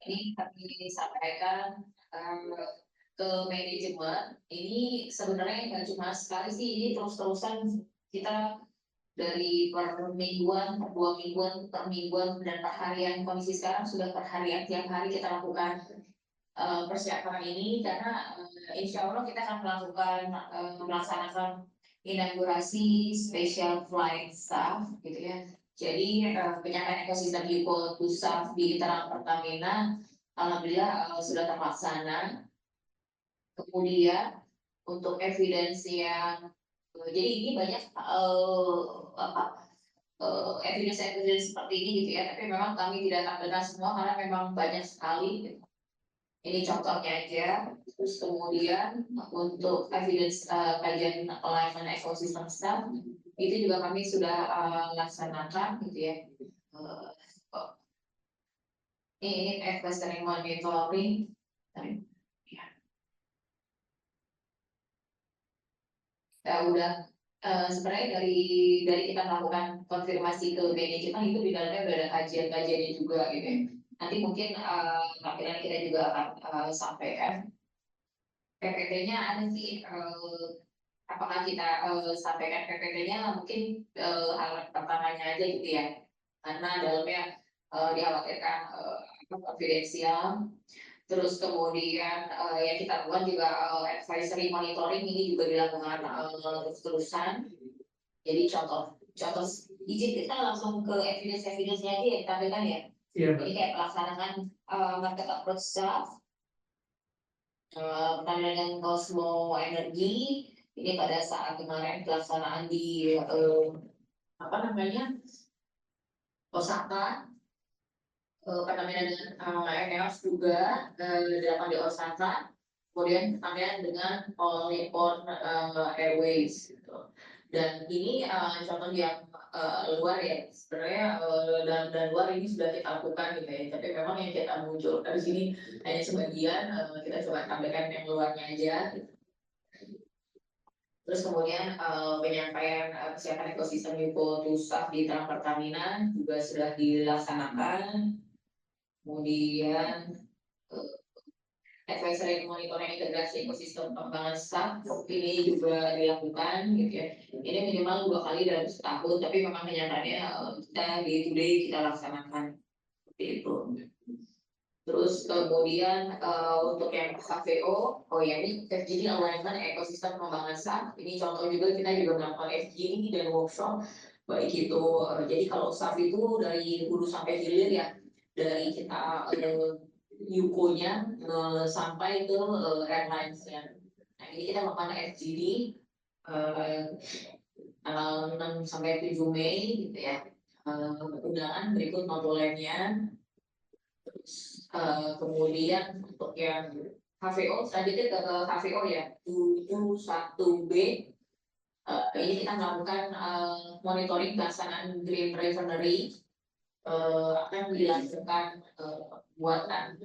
Ini kami sampaikan ke manajemen. Ini sebenarnya nggak cuma sekali sih, ini terus-terusan kita dari per mingguan, per 2 mingguan, per mingguan, dan per harian. Kondisi sekarang sudah per harian, tiap hari kita lakukan persiapan ini karena insya Allah kita akan melaksanakan inaugurasi special flight staff gitu ya. Jadi penyampaian ekosistem Yuko to Staff di internal Pertamina alhamdulillah sudah terlaksana. Kemudian untuk evidensi yang jadi ini banyak evidence seperti ini gitu ya, tapi memang kami tidak tampilkan semua karena memang banyak sekali gitu. Ini contohnya aja. Terus kemudian untuk evidence kajian alignment ekosistem staff itu juga kami sudah laksanakan gitu ya. Uh, ini advisory monitoring. Ya, udah sebenarnya dari kita melakukan konfirmasi ke manajemen itu di dalamnya udah ada kajian-kajiannya juga gitu ya. Nanti mungkin tampilan kita juga akan sampaikan. PPT-nya ada sih, apakah kita sampaikan PPT-nya mungkin halaman pertamanya aja gitu ya, karena dalamnya dikhawatirkan konfidensial. Terus kemudian yang kita lakukan juga advisory monitoring ini juga dilakukan terus-terusan. Jadi contoh contoh izin kita langsung ke evidence-evidence-nya aja ya ditampilkan ya. Iya. Ini kayak pelaksanaan market approach staff, dengan Cosmo Energi ini pada saat kemarin pelaksanaan di apa namanya Osaka, pertamina dengan Eneos juga dilakukan di Osaka, kemudian pertamina dengan All Nippon Airways gitu. Dan ini contoh yang luar ya, sebenarnya dalam dan luar ini sudah kita lakukan gitu ya, tapi memang yang kita munculkan di sini hanya sebagian, kita coba tampilkan yang luarnya aja gitu. Terus kemudian penyampaian persiapan ekosistem Yuko to Staff di Trans Pertamina juga sudah dilaksanakan. Kemudian advisory monitoring integrasi ekosistem pengembangan staff ini juga dilakukan gitu ya. Ini minimal 2 kali dalam setahun, tapi memang kenyataannya kita day to day kita laksanakan seperti itu. Terus kemudian untuk yang HVO, oh ya ini FGD alignment ekosistem pengembangan staff. Ini contoh juga kita juga melakukan FGD dan workshop baik itu jadi kalau staff itu dari hulu sampai hilir ya, dari kita Yuko-nya sampai ke airlines-nya. Nah ini kita melakukan FGD tanggal 6 sampai 7 Mei gitu ya. Undangan berikut notulennya. Kemudian untuk yang HVO selanjutnya ke HVO ya 71B, ini kita melakukan monitoring pelaksanaan Green Refinery, akan dilakukan buatan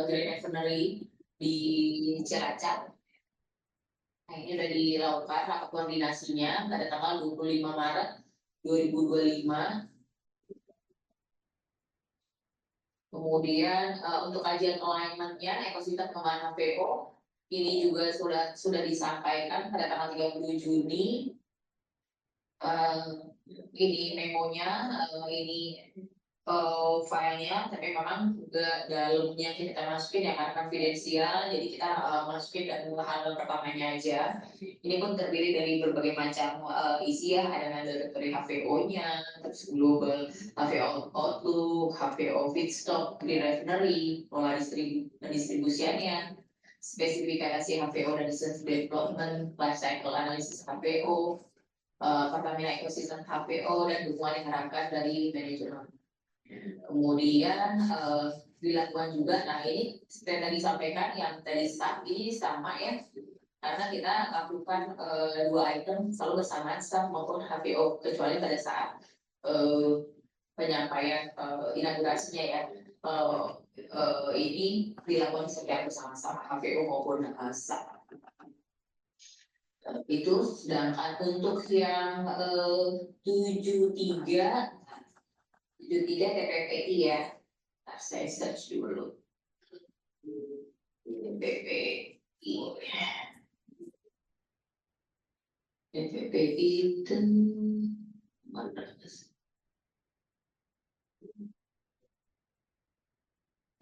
Green Refinery di Cilacap. Nah ini sudah dilakukan rapat koordinasinya pada tanggal 25 Maret 2025. Kemudian untuk kajian alignment-nya ekosistem pengembangan HVO ini juga sudah disampaikan pada tanggal 30 Juni. Ini memonya, ini filenya, tapi memang juga dalamnya kita masukin ya karena konfidensial, jadi kita masukin dan halaman pertamanya aja. Ini pun terdiri dari berbagai macam isi ya, ada dari HVO-nya, terus global HVO outlook, HVO feedstock, green refinery, pola distribusiannya, spesifikasi HVO dan business development, life cycle analysis HVO, Pertamina ekosistem HVO dan dukungan yang diharapkan dari manajemen. Kemudian dilakukan juga, nah ini seperti tadi disampaikan yang tadi staff ini sama ya, karena kita lakukan 2 item selalu bersamaan staff maupun HVO, kecuali pada saat penyampaian inaugurasinya ya. Ini dilakukan secara bersama-sama HVO maupun staff. Itu sedangkan untuk yang 73 TPPI ya, saya search dulu. TPPI. TPPI itu mana?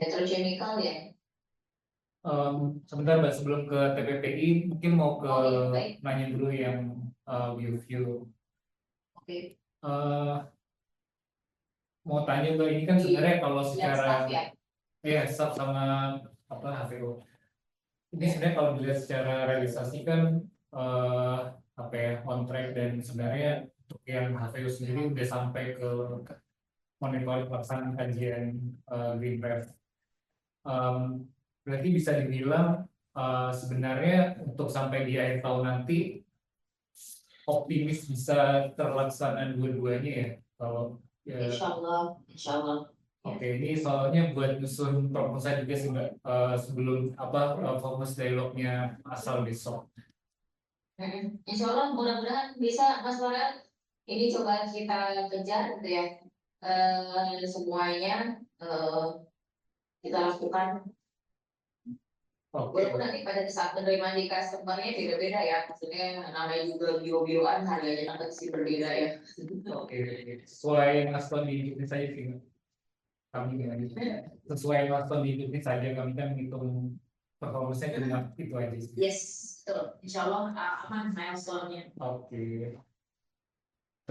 Petrochemical ya? Sebentar Mbak, sebelum ke TPPI mungkin mau ke Oh, iya, baik. nanya dulu yang view. Oke. Mau tanya Mbak, ini kan sebenarnya kalau Yang secara staff ya? staff sama apa HVO. Ini sebenarnya kalau dilihat secara realisasi kan apa ya, on track, dan sebenarnya untuk yang HVO sendiri udah sampai ke monitoring pelaksanaan kajian Green Path. Berarti bisa dibilang sebenarnya untuk sampai di akhir tahun nanti optimis bisa terlaksana dua-duanya ya. Kalau Insya Allah, insya Allah. oke, ini soalnya buat nyusun proposal juga sih Mbak, sebelum fokus dialognya asal besok. Insya Allah mudah-mudahan bisa Mas Farel. Ini coba kita kejar gitu ya. Semuanya kita lakukan. Oke, Walaupun nanti pada saat penerimaan di customer-nya beda-beda ya. Maksudnya namanya juga bio-bioan harganya nanti sih berbeda ya. oke. Sesuai yang Mas Ton diikutin saja sih Mbak. Kami dengan sesuai yang Mas Ton diikutin saja, kami kan hitung performanya cuma itu aja sih. Yes, betul. Insya Allah aman milestone-nya. Oke.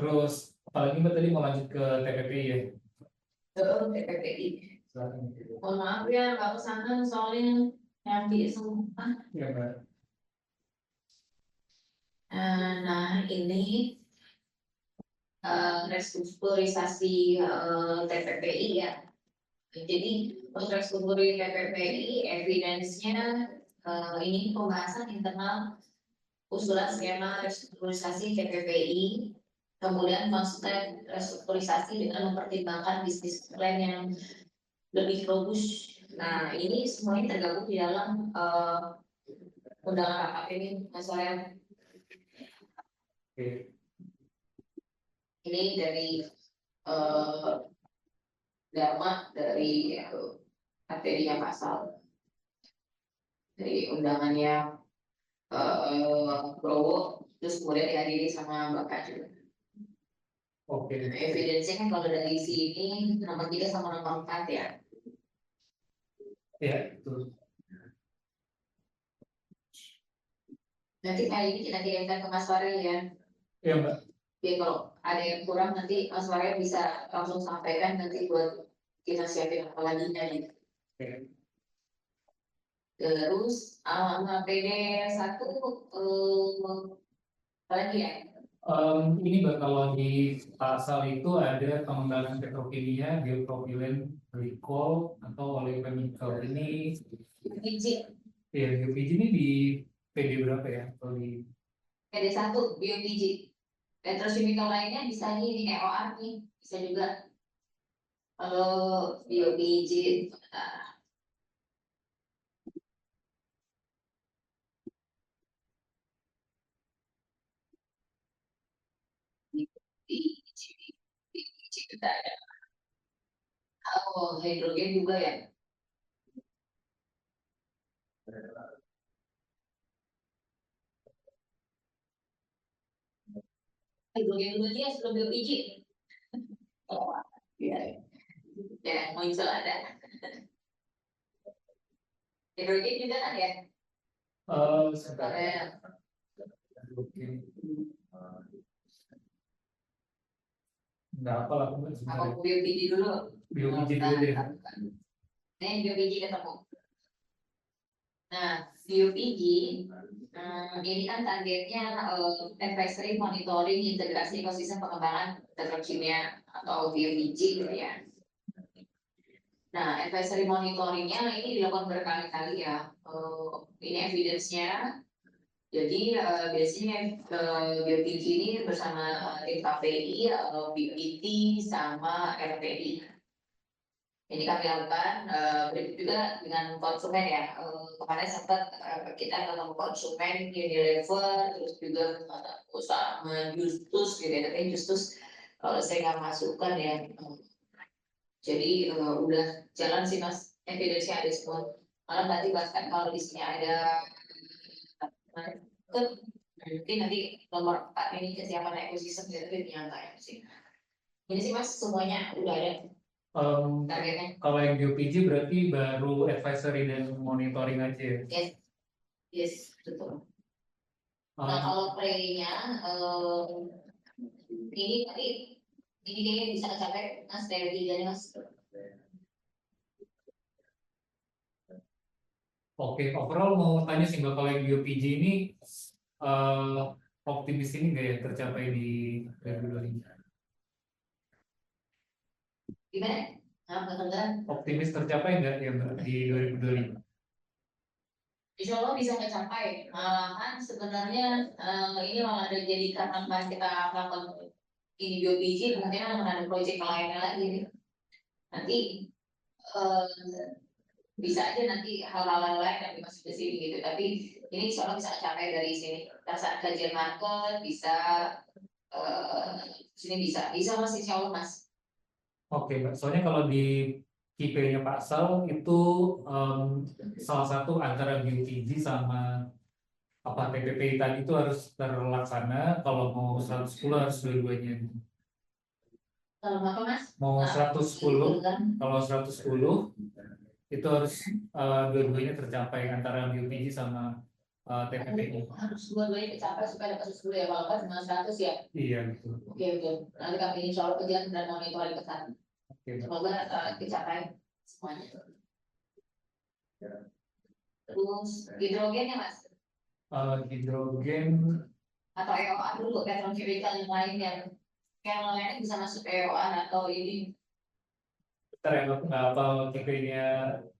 Terus apalagi Mbak tadi mau lanjut ke TPP ya? Betul, TPPI. Mohon maaf ya, Pak Kesana soalnya nyambi semua. Ya Mbak. Nah, ini restrukturisasi TPPI ya. Jadi untuk restrukturisasi TPPI, evidence-nya ini pembahasan internal usulan skema restrukturisasi TPPI, kemudian konsep restrukturisasi dengan mempertimbangkan bisnis plan yang lebih robust. Nah, ini semuanya tergabung di dalam undangan AKP ini, Mas Soel. Oke. Ini dari Dharma, dari materinya pasal, dari undangannya Browo, terus kemudian dihadiri sama Bapak juga. Oke. Evidence-nya kan kalau dari sini nomor 3 sama nomor 4 ya. Ya, betul. Nanti kali ini kita kirimkan ke Mas Farel ya. Iya Mbak. Ya kalau ada yang kurang nanti Mas Farel bisa langsung sampaikan nanti buat kita siapin apa lagi nih. Oke. Terus PD 1 apa lagi ya? Ini Mbak, kalau di pasal itu ada pengembangan petrokimia, biopropilen, glikol atau oleochemical. Ini Biji ya, BPG ini di PD berapa ya? Kalau di PD 1 biobiji. Petrochemical lainnya bisa di EOR nih, bisa juga. Kalau biobiji biji kita ada. Oh, hidrogen juga ya. Hidrogen dulu aja sebelum biobiji. Oh, iya. Ya, muncul ada. Hidrogen juga kan ya? sebentar. Oke. Nggak apa lah, Mbak, sebentar. Apa biobiji dulu? Biobiji dulu deh. Ini biobiji ketemu. Nah, biobiji ini kan targetnya advisory monitoring integrasi ekosistem pengembangan petrokimia atau biobiji gitu ya. Nah, advisory monitoringnya ini dilakukan berkali-kali ya. Ini evidence-nya. Jadi biasanya biobiji ini bersama tim KPI, BPT, sama RPI. Ini kami lakukan berikut juga dengan konsumen ya. Kemarin sempat kita ketemu konsumen Unilever, terus juga sama Justus gitu ya. Tapi Justus kalau saya nggak masukkan ya. Jadi udah jalan sih Mas, evidence-nya ada semua. Malah nanti bahkan kalau di sini ada ke mungkin nanti nomor 4 ini kesiapan ekosistem itu ternyata ya sih. Ini sih mas semuanya udah ada targetnya. Kalau yang di UPG berarti baru advisory dan monitoring aja ya? Yes, yes betul. Nah Um, kalau pre-nya ini tadi ini kayaknya bisa capai mas dari tiganya mas. Oke, overall mau tanya sih Mbak, kalau yang di UPG ini eh, optimis ini nggak ya tercapai di 2025? Gimana? Nah, kedengeran? Optimis tercapai nggak ya Mbak di 2025? Insya Allah bisa mencapai. Malahan sebenarnya ini malah ada jadi karena kemarin kita melakukan ini BioPG, mungkin akan ada proyek lainnya lagi nih. Nanti eh, bisa aja nanti hal-hal lain yang masuk ke sini gitu. Tapi ini insya Allah bisa capai dari sini. Rasa kajian market bisa sini bisa mas insya Allah mas. Oke Mbak, soalnya kalau di KPI-nya Pak Sal itu em, salah satu antara BUPG sama apa PPPI tadi itu harus terlaksana, kalau mau 110 harus dua-duanya. Kalau apa mas? Mau Nah, 110, kalau 110 itu harus dua-duanya tercapai antara BUPG sama TPPI. harus dua-duanya dicapai supaya dapat 10 ya. Kalau kan cuma 100 ya. Iya gitu. Oke betul. Nanti kami insya Allah kerjaan dan monitoring ke sana. Oke Mbak. Semoga dicapai semuanya. Terus hidrogennya mas Hidrogen, atau EOA dulu petrochemical yang lain yang lainnya bisa masuk EOA atau ini bentar ya Mbak, nggak apa KPI-nya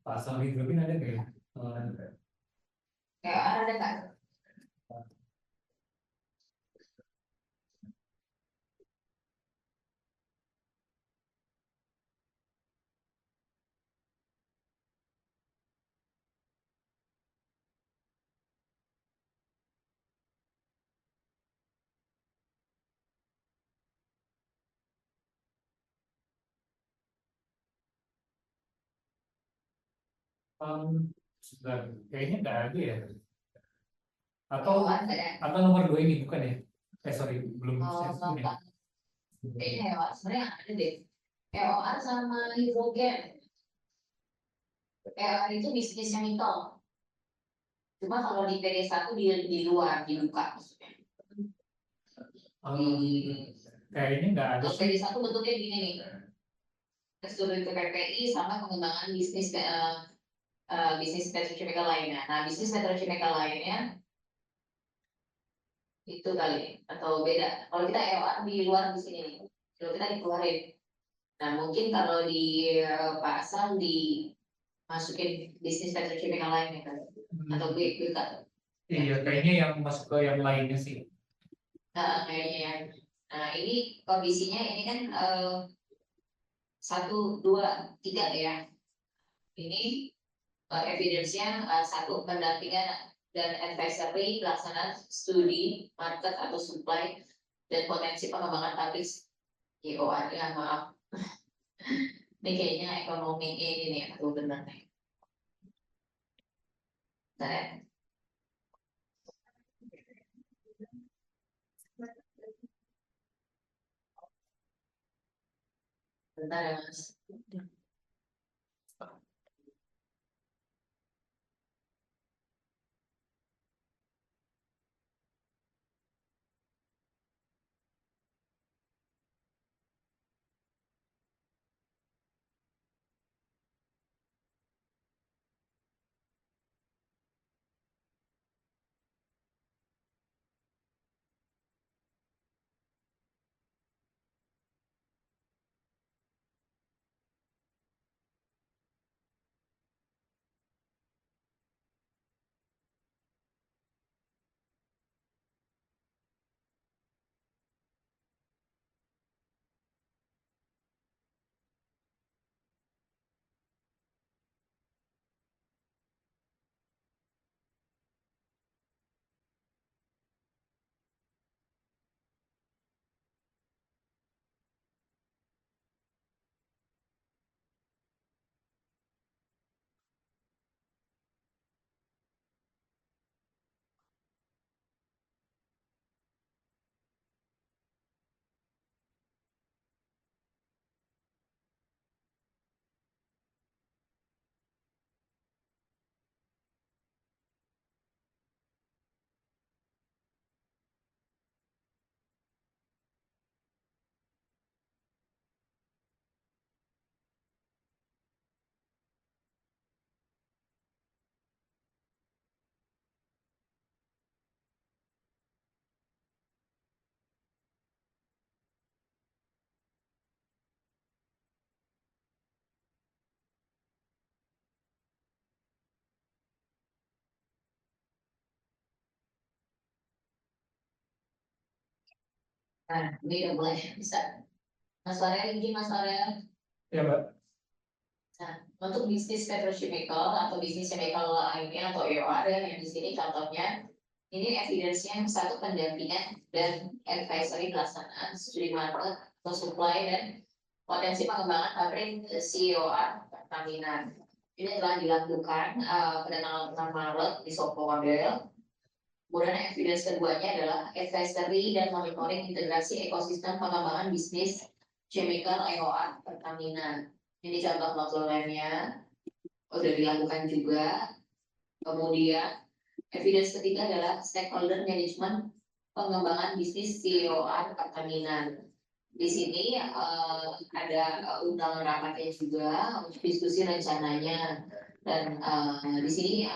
Pak Sal hidrogen ada nggak ya? EOA ada nggak? Sebentar, kayaknya nggak ada ya. Atau EOA ada ya? nomor 2 ini bukan ya? Sorry, belum saya Oh, sebut ya. kayaknya EOA sebenarnya ada deh. EOA sama hidrogen. EOA itu bisnisnya nikel. Cuma kalau di PD1 di luar, dibuka maksudnya. Di Kayaknya nggak ada kalau sih. PD1 bentuknya gini nih. Tekstur itu PPI sama pengembangan bisnis petrochemical lainnya. Nah, bisnis petrochemical lainnya itu kali atau beda. Kalau kita EOA di luar di sini nih. Kalau kita dikeluarin. Nah, mungkin kalau di pasar dimasukin bisnis petrochemical lainnya kan. Atau gue kan. Iya, kayaknya yang masuk ke yang lainnya sih. Nah, kayaknya ya. Nah, ini kondisinya ini kan 1, 2, 3 ya. Ini evidence-nya satu pendampingan dan advisory pelaksanaan studi market atau supply dan potensi pengembangan pabrik IOR ya maaf ini kayaknya ekonomi ini nih aku benar nih. Bentar bentar ya mas. Nah, ini udah mulai bisa. Mas Farel, ini Mas Farel. Ya, Mbak. Nah, untuk bisnis petrochemical atau bisnis chemical lainnya atau EOR yang di sini contohnya, ini evidence-nya satu pendampingan dan advisory pelaksanaan studi market atau supply dan potensi pengembangan pabrik CEOR Pertamina. Ini telah dilakukan pada tanggal 6 Maret di Sopo Model. Kemudian evidence keduanya adalah advisory dan monitoring integrasi ekosistem pengembangan bisnis chemical EOR Pertamina. Ini contoh notulennya udah dilakukan juga. Kemudian evidence ketiga adalah stakeholder management pengembangan bisnis CEOR Pertamina. Di sini ada undangan rapatnya juga untuk diskusi rencananya dan di sini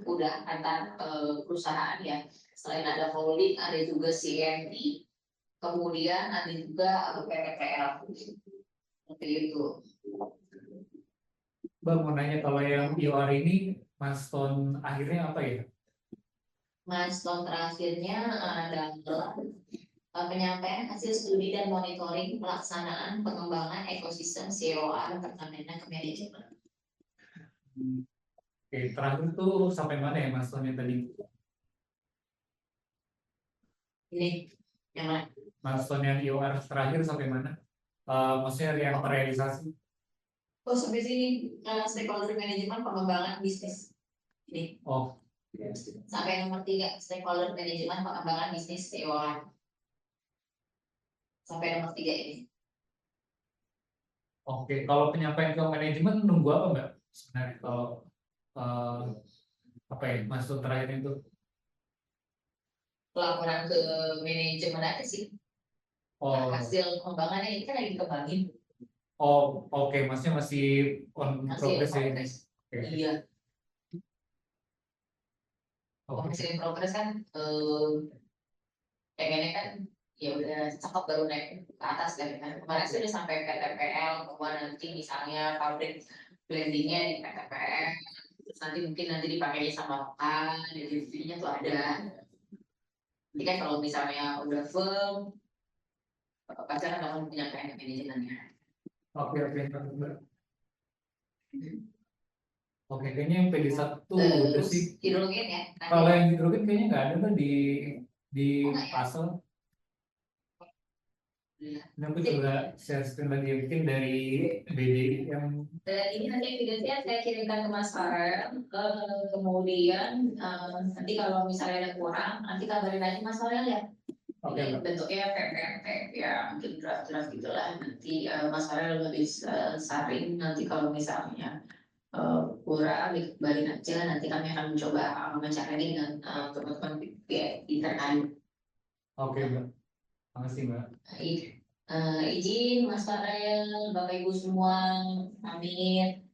udah antar perusahaan ya. Selain ada holding, ada juga CNT, kemudian ada juga PPPL seperti itu. Mbak mau nanya kalau yang IOR ini milestone akhirnya apa ya? Milestone terakhirnya adalah penyampaian hasil studi dan monitoring pelaksanaan pengembangan ekosistem COR Pertamina ke manajemen. Oke, terakhir tuh sampai mana ya milestone-nya tadi? Ini yang mana? Milestone yang IOR terakhir sampai mana? Maksudnya yang terrealisasi? Oh, sampai sini stakeholder manajemen pengembangan bisnis. Ini Oh, sampai nomor 3 stakeholder manajemen pengembangan bisnis COR. Sampai nomor 3 ini. oke. Kalau penyampaian ke manajemen nunggu apa Mbak? Sebenarnya kalau apa ya milestone terakhir itu? Laporan ke manajemen aja sih. Oh, Hasil pengembangannya ini kan lagi dikembangin. oh, oke. Maksudnya masih on Masih progress ya ini? progress. Oke. Iya. Oke. Masih in progress kan pengennya kan ya udah cakep baru naik ke atas kan. Kemarin sih udah sampai PTPL, kemudian nanti misalnya pabrik blendingnya di PTPL, terus nanti mungkin nanti dipakainya sama makan, jadi videonya tuh ada. Jadi kan kalau misalnya udah firm, pasti kan akan punya kayak manajemennya. Oke, Mbak. Oke, kayaknya yang PD1 udah Terus sih. hidrogen ya, Kalau tadi yang hidrogen kayaknya nggak ada Mbak di oh nggak ya? pasal. Iya. Ini aku coba share screen lagi mungkin dari BDI yang Ini nanti videonya saya kirimkan ke Mas Farel. Kemudian nanti kalau misalnya ada kurang, nanti kabarin aja Mas Farel ya. oke Ini Mbak. bentuknya PPT ya, mungkin draft-draft gitulah. Nanti Mas Farel lebih saring nanti kalau misalnya kurang dikembalin aja. Nanti kami akan mencoba mencari dengan teman-teman di terkait. Oke Mbak. Makasih Mbak. Izin Mas Farel, Bapak Ibu semua, pamit.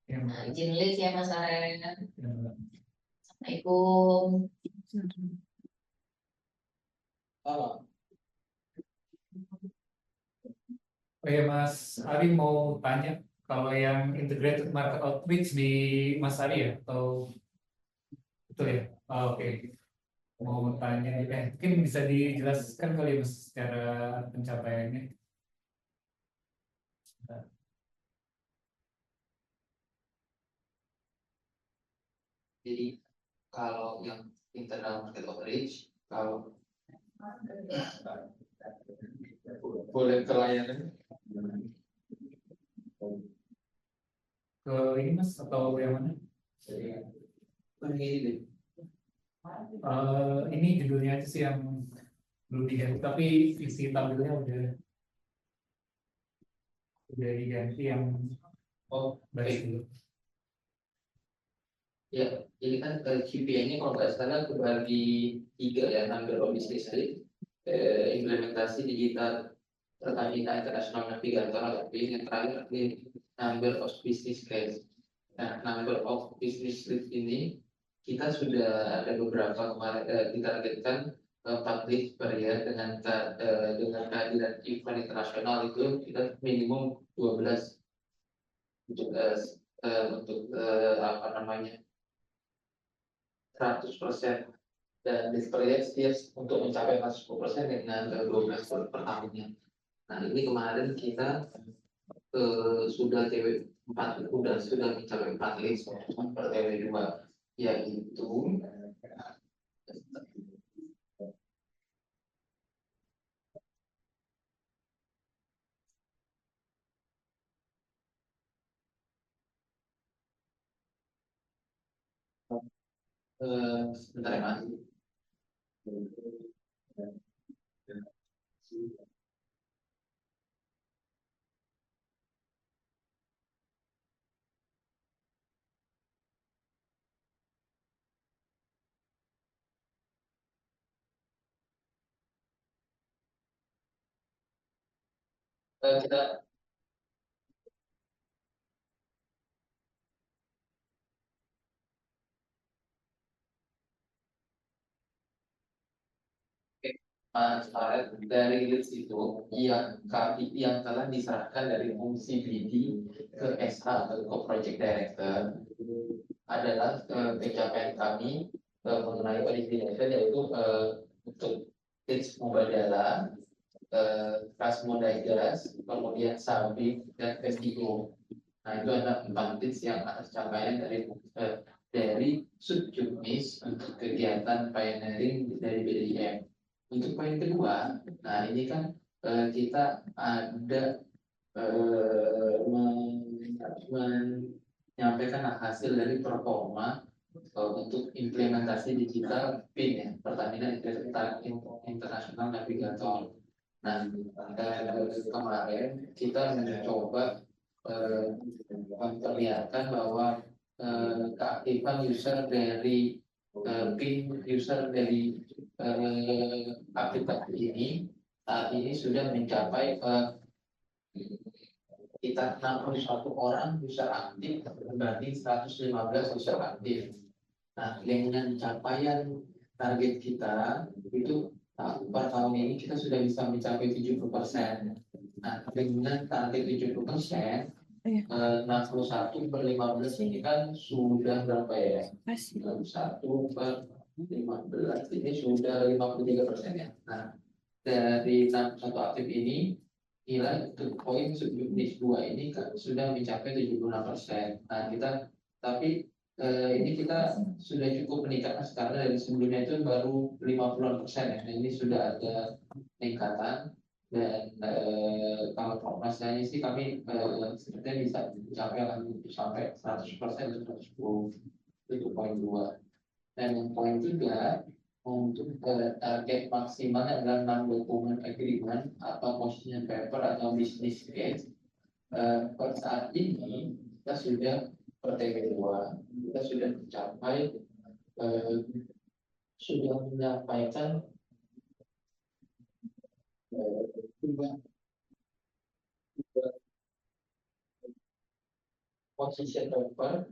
Ya Mbak. Izin lift ya Mas Farel. Ya, Mbak. Assalamualaikum. Oh ya Mas Ari mau tanya kalau yang integrated market outreach di Mas Ari ya atau betul ya? Oh, oke. Mau tanya mungkin bisa dijelaskan kali ya, Mas secara pencapaiannya. Jadi kalau yang internal market outreach, kalau boleh ke layanan Ke ini Mas atau yang mana? ini Ini judulnya aja sih yang belum diganti, tapi isi tampilnya udah diganti yang oh baik baik dulu. ya, ini kan KPI-nya kalau nggak salah kebagi 3 ya, number of business lead, implementasi digital Pertamina International Navigator atau yang terakhir ini number of business case. Nah, number of business lead ini kita sudah ada beberapa kemarin ditargetkan 4 lead per year dengan kehadiran event internasional itu kita minimum 12 untuk apa namanya 100% dan diproyeksi untuk mencapai 10% dengan 12 bulan per tahunnya. Nah ini kemarin kita sudah TW 4 sudah mencapai 4 list per TW 2, yaitu sebentar ya Mas. Kita Mas Farid, dari list itu yang telah diserahkan dari fungsi BD ke SH atau ke Project Director adalah pencapaian kami mengenai origination, yaitu untuk pitch Mubadala, Rasmodigas, kemudian Sabik dan SEO. Nah itu ada 4 pitch yang atas capaian dari subjeknis untuk kegiatan pioneering dari BDIM. Untuk poin kedua, nah ini kan kita ada menyampaikan hasil dari performa untuk implementasi digital PIN ya, Pertamina International Navigator. Nah, kemarin kita mencoba memperlihatkan bahwa keaktifan user dari PIN user dari aplikasi ini saat ini sudah mencapai sekitar 61 orang user aktif berbanding 115 user aktif. Nah, dengan capaian target kita itu per tahun ini kita sudah bisa mencapai 70%. Nah, dengan target 70%, 61/15 ini kan sudah berapa ya? 1/15 ini sudah 53% ya. Nah, dari 61 aktif ini, nilai untuk poin subjektif 2 ini kan sudah mencapai 76%. Nah, tapi ini kita sudah cukup meningkat karena dari sebelumnya itu baru 50% ya. Nah, ini sudah ada peningkatan. Dan kalau prognosanya sih kami sepertinya bisa mencapai sampai 100% atau 110, itu poin 2. Dan yang poin 3, untuk target maksimal adalah 6 dokumen agreement atau position paper atau business case. Per saat ini kita sudah per TW2 kita sudah mencapai sudah menyampaikan position paper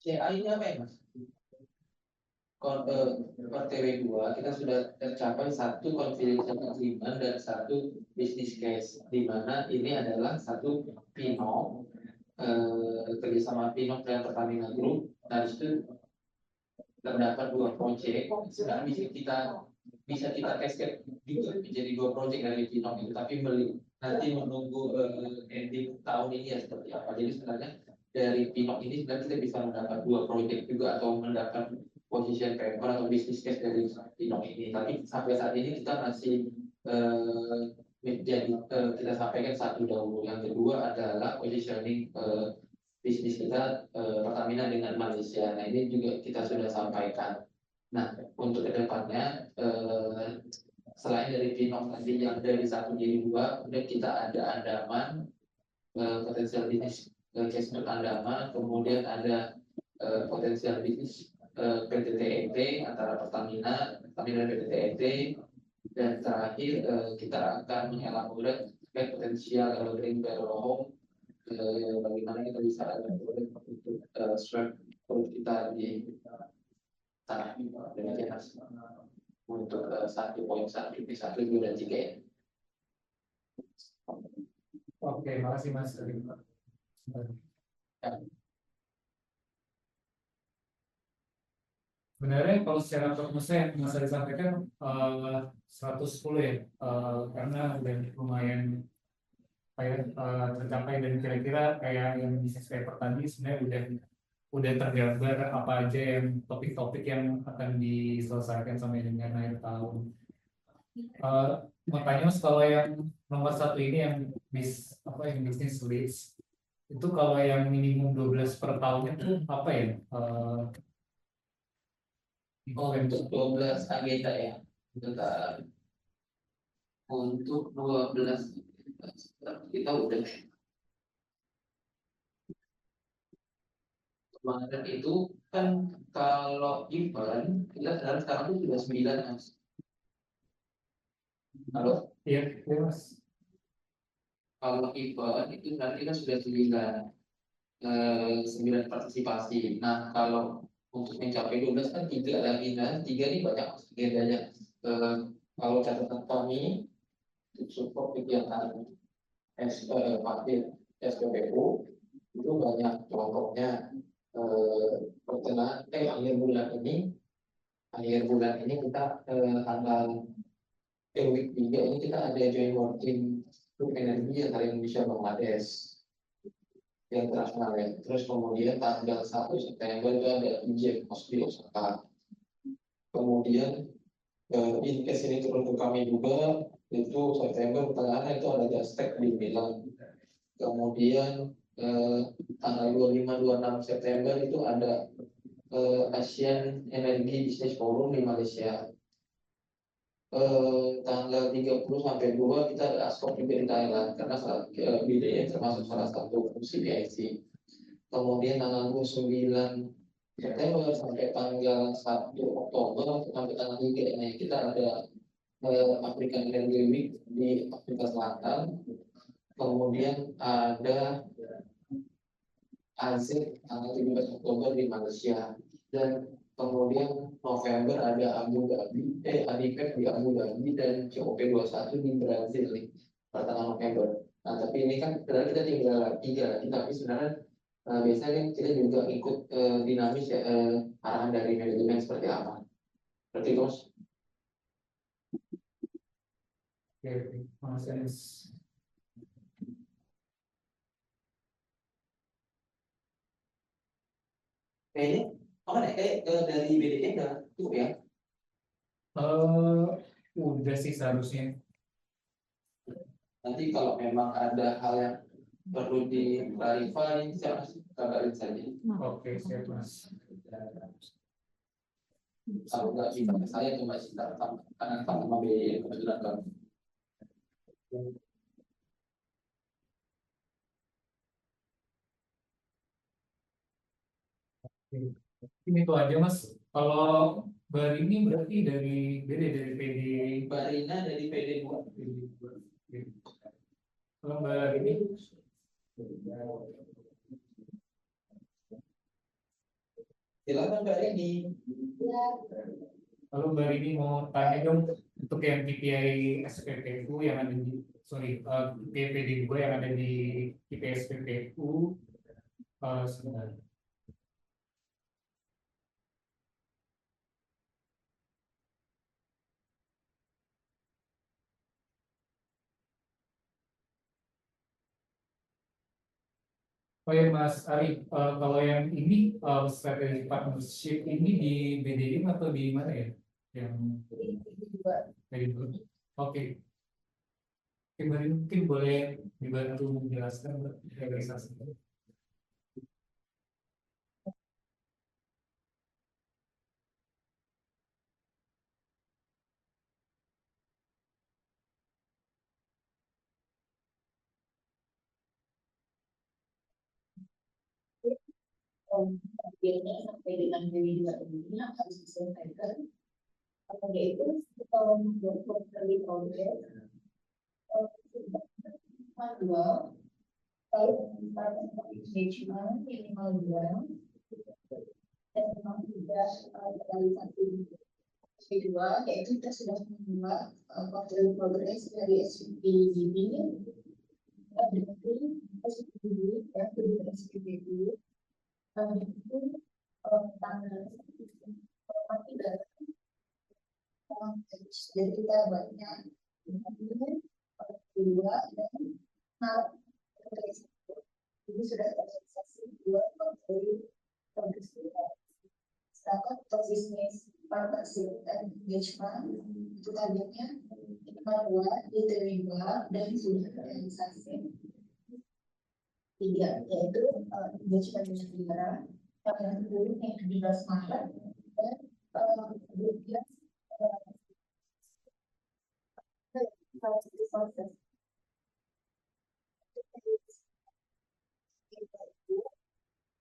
CA ini apa ya Mas? Per TW2 kita sudah tercapai 1 confidential agreement dan 1 business case, di mana ini adalah 1 PINOC kerjasama PINOC dan Pertamina Group. Nah itu terdapat 2 proyek. Sekarang bisa kita cascade juga menjadi 2 proyek dari PINOC itu, tapi nanti menunggu ending tahun ini ya seperti apa. Jadi sebenarnya dari PINOC ini sebenarnya kita bisa mendapat 2 proyek juga atau mendapat position paper atau business case dari PINOC ini. Tapi sampai saat ini kita masih kita sampaikan 1 dahulu. Yang kedua adalah positioning bisnis kita Pertamina dengan Malaysia. Nah ini juga kita sudah sampaikan. Nah untuk kedepannya selain dari PINOC tadi yang dari 1 jadi 2, kemudian kita ada Andaman, potensial bisnis case untuk Andaman, kemudian ada potensial bisnis PT antara Pertamina dan PT TET, dan terakhir kita akan mengelaborate potensial green home, bagaimana kita bisa untuk swap kita di tanah demikian untuk 1.1, 1, 2, dan 3 ya. Oke, makasih Mas. Sebenarnya kalau secara prognosa yang masa disampaikan 110 ya, karena udah lumayan kayak tercapai dan kira-kira kayak yang bisnis paper tadi sebenarnya udah tergambar apa aja yang topik-topik yang akan diselesaikan sampai dengan akhir tahun. Eh, Makanya Mas, kalau yang nomor satu ini yang yang bisnis leads itu kalau yang minimum 12 per tahunnya itu apa ya? Oh, untuk 12 agenda ya. Bentar. Untuk 12 kita udah kemarin itu kan kalau event kita sekarang tuh sudah 9 Mas. Halo, Iya, iya Mas. kalau event itu nanti kan sudah 9 9 partisipasi. Nah, kalau untuk mencapai 12 kan 3 lagi, nah 3 ini banyak agendanya. Kalau catatan kami untuk support kegiatan Fakir SPPU itu banyak, contohnya pertengahan akhir bulan ini kita tanggal week 3 ini kita ada joint working group energi antara Indonesia dan Bangladesh yang internasional ya. Terus kemudian tanggal 1 September itu ada IJEF Mosby Osaka. Kemudian in case ini turun ke kami juga, itu September pertengahan itu ada Jastek di Milan. Kemudian tanggal 25-26 September itu ada Asian Energy Business Forum di Malaysia. Tanggal 30 sampai 2 kita ada ASCOP juga di Thailand karena BDM termasuk salah satu fungsi PIC. Kemudian tanggal 29 September sampai tanggal 1 Oktober sampai tanggal 3 ini kita ada African Energy Week di Afrika Selatan. Kemudian ada ASEP tanggal 17 Oktober di Malaysia, dan kemudian November ada ADIPEC di Abu Dhabi dan COP21 di Brazil nih pada tanggal November. Nah, tapi ini kan sebenarnya kita tinggal 3 lagi, tapi sebenarnya biasanya kan kita juga ikut dinamis ya, arahan dari manajemen seperti apa. Berarti Mas. Oke, Mas Enes. Kayaknya apa nih kayak dari BDM udah cukup ya. Udah sih seharusnya. Nanti kalau memang ada hal yang perlu di-clarify, saya kabarin saja. Oke, siap Mas. Kalau nggak bisa ke saya coba kita karena sama BDM kebetulan kan. Ini tuh aja Mas. Kalau Bar ini berarti dari PD. Barina dari PD2. Kalau Mbak ini Silakan Mbak Rini. Kalau Mbak ini mau tanya dong untuk yang KPI SPPU yang ada di PPD gue yang ada di KPI SPPU sebentar. Oh ya Mas Ari, kalau yang ini strategi partnership ini di BDM atau di mana ya? Yang dari dulu. Oke. Mungkin boleh dibantu menjelaskan realisasi. Akhirnya sampai dengan Juli 2 ini harus diselesaikan, yaitu membuat portfolio project manual, lalu engagement minimal 2, dan memang tidak realisasi kedua, yaitu kita sudah membuat portfolio progress dari SPPDB, SPPDB, ya, SPPDB, itu tanggal tapi dari jadi kita banyak dua dan ini sudah terrealisasi dua dari produksi sedangkan untuk bisnis partnership dan engagement itu targetnya dua diterima dan sudah terrealisasi tiga yaitu engagement dengan negara yang kedua yang 17 Maret dan kemudian resources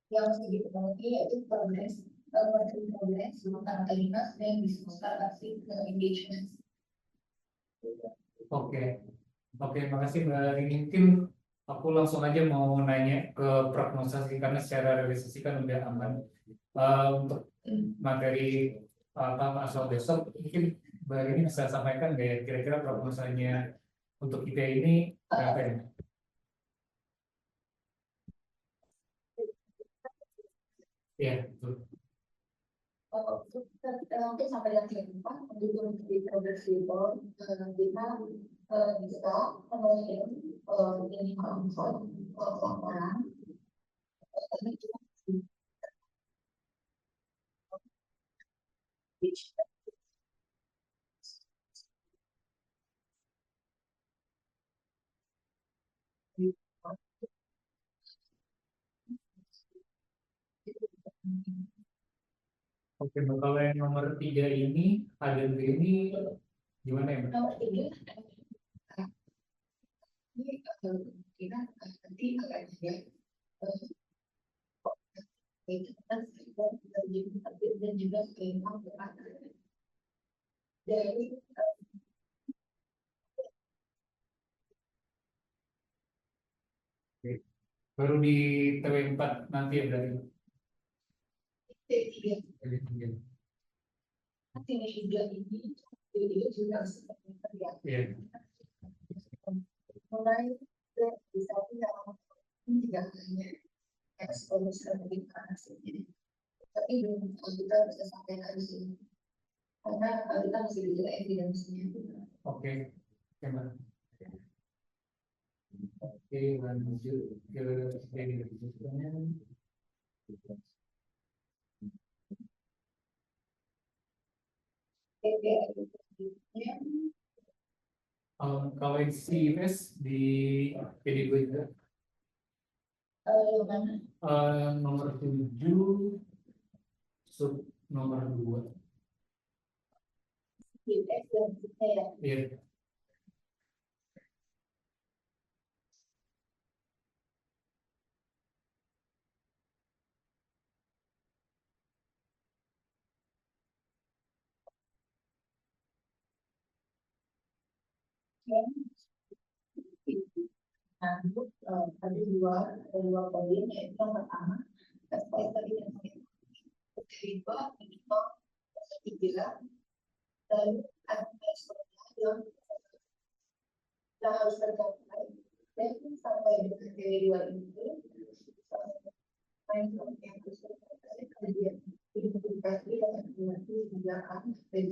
yang harus dipenuhi yaitu progres tentang dinas dan diskusi engagement. Oke, makasih Mbak Rini. Mungkin aku langsung aja mau nanya ke prognosasi karena secara realisasi kan udah aman. Untuk materi asal besok, mungkin Mbak Rini bisa sampaikan nggak ya kira-kira prognosanya untuk kita ini berapa ya? Iya, betul. Mungkin sampai yang keempat untuk di progresi kita bisa menulis ini konsol orang Oke, Mbak, kalau yang nomor 3 ini ada ini gimana ya Mbak? nomor 3 ini kita nanti akan ada itu kan dan juga skema dari Baru di TW4 nanti ya berarti. T3 nanti juga ini juga seperti terlihat mulai bisa tidak hanya eksposur dari kasus tapi kita bisa sampaikan di sini karena kita masih bicara evidence-nya. Oke, Mbak. Oke, lanjut ke berikutnya. Kalau yang CIS di PDB juga nomor 7 sub nomor 2. Iya. Ada dua poin yaitu yang pertama aspek tadi yang kedua itu tiga dan aspek yang harus tercapai dan sampai dengan dua itu yang harus tercapai kemudian identifikasi dan evaluasi kebijakan dan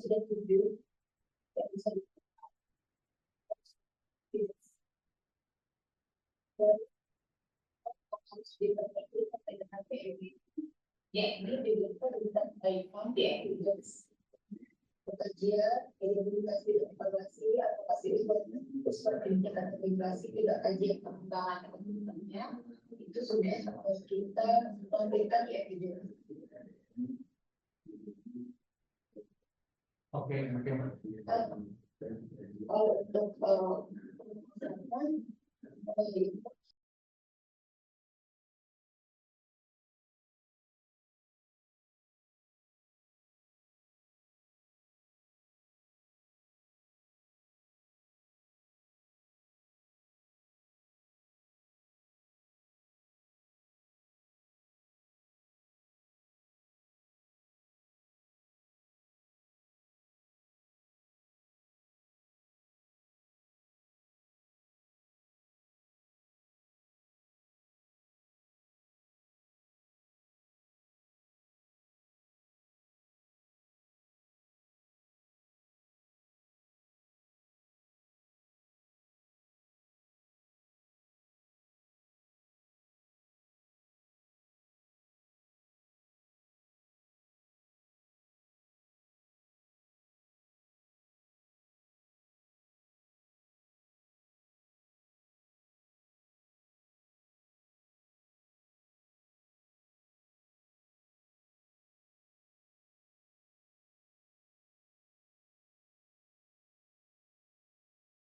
sudah tujuh yang bisa harus diperbaiki sampai dengan PEB. Ya, ini juga tentang baikkan PEB bekerja, identifikasi dan evaluasi, advokasi seperti tindakan integrasi, tidak kajian pengembangan teman-temannya, itu sudah harus kita memberikan di evidence. Oke. Kalau untuk